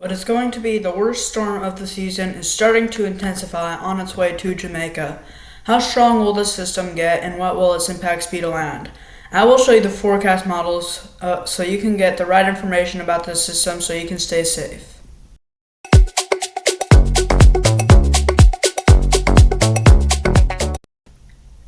What is going to be the worst storm of the season is starting to intensify on its way to Jamaica. How strong will this system get, and what will its impacts be to land? I will show you the forecast models so you can get the right information about this system so you can stay safe.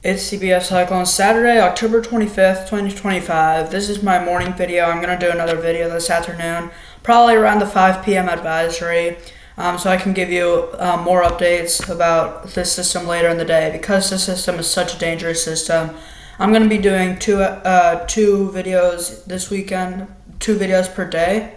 It's CBS Cyclone Saturday, October 25th, 2025. This is my morning video. I'm going to do another video this afternoon, probably around the 5 p.m. advisory, so I can give you more updates about this system later in the day. Because this system is such a dangerous system, I'm going to be doing two videos this weekend, 2 videos per day.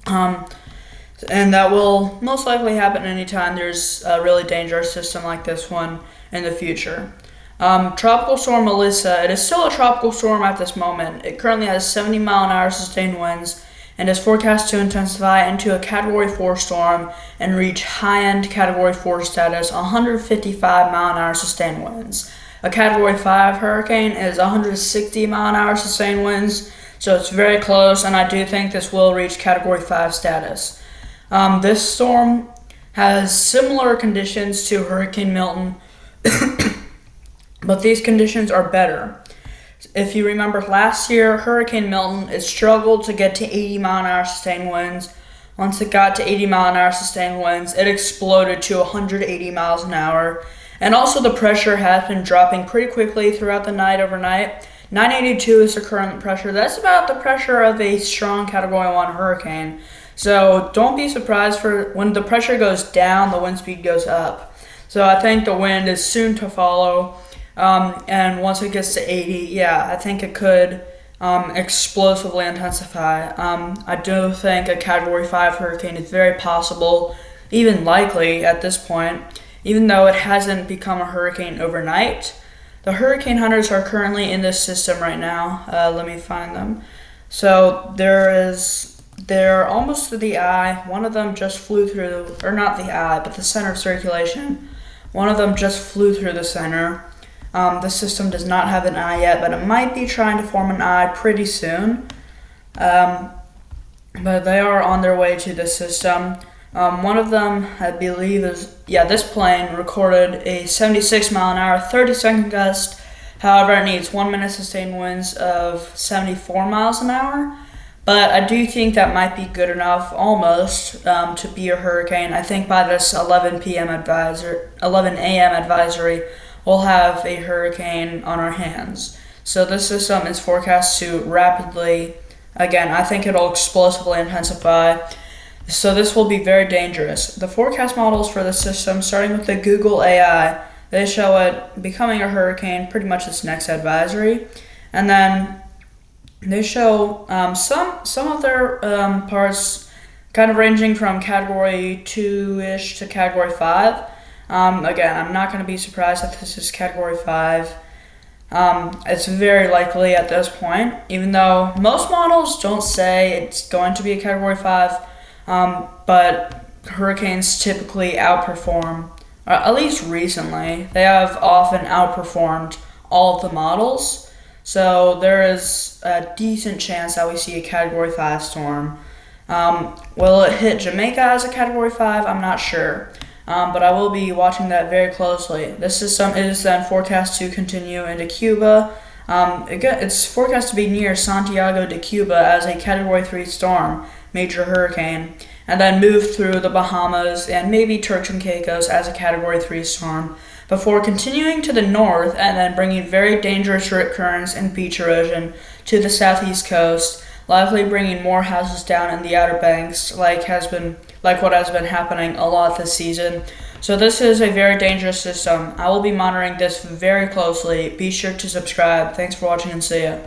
And that will most likely happen anytime there's a really dangerous system like this one in the future. Tropical Storm Melissa, it is still a tropical storm at this moment. It currently has 70 mile an hour sustained winds and is forecast to intensify into a Category 4 storm and reach high-end Category 4 status, 155 mile an hour sustained winds. A Category 5 hurricane is 160 mile an hour sustained winds, so it's very close, and I do think this will reach Category 5 status. This storm has similar conditions to Hurricane Milton, but these conditions are better. If you remember last year, Hurricane Milton, it struggled to get to 80 mile an hour sustained winds. Once it got to 80 mile an hour sustained winds, it exploded to 180 miles an hour. And also the pressure has been dropping pretty quickly throughout the night overnight. 982 is the current pressure. That's about the pressure of a strong Category 1 hurricane. So don't be surprised for when the pressure goes down, the wind speed goes up. So I think the wind is soon to follow. And once it gets to 80, I think it could explosively intensify. I do think a Category 5 hurricane is very possible, even likely at this point, even though it hasn't become a hurricane overnight. The hurricane hunters are currently in this system right now. Let me find them. So they're almost to the eye. One of them just flew through, or not the eye, but the center of circulation. One of them just flew through the center. The system does not have an eye yet, but it might be trying to form an eye pretty soon. But they are on their way to the system. One of them, I believe, this plane recorded a 76 mile an hour, 30-second gust. However, it needs 1 minute sustained winds of 74 miles an hour. But I do think that might be good enough, almost, to be a hurricane. I think by this 11 a.m. advisory, we'll have a hurricane on our hands. So this system is forecast to rapidly, again, I think it'll explosively intensify. So this will be very dangerous. The forecast models for the system, starting with the Google AI, they show it becoming a hurricane pretty much its next advisory. And then they show some of their parts kind of ranging from Category 2-ish to Category 5. Again, I'm not going to be surprised if this is Category 5. It's very likely at this point, even though most models don't say it's going to be a Category 5, but hurricanes typically outperform, or at least recently, they have often outperformed all of the models. So there is a decent chance that we see a Category 5 storm. Will it hit Jamaica as a Category 5? I'm not sure. But I will be watching that very closely. This system is then forecast to continue into Cuba. It's forecast to be near Santiago de Cuba as a Category 3 storm, major hurricane, and then move through the Bahamas and maybe Turks and Caicos as a Category 3 storm, before continuing to the north and then bringing very dangerous rip currents and beach erosion to the southeast coast, likely bringing more houses down in the Outer Banks, like what has been happening a lot this season. So this is a very dangerous system. I will be monitoring this very closely. Be sure to subscribe. Thanks for watching and see ya.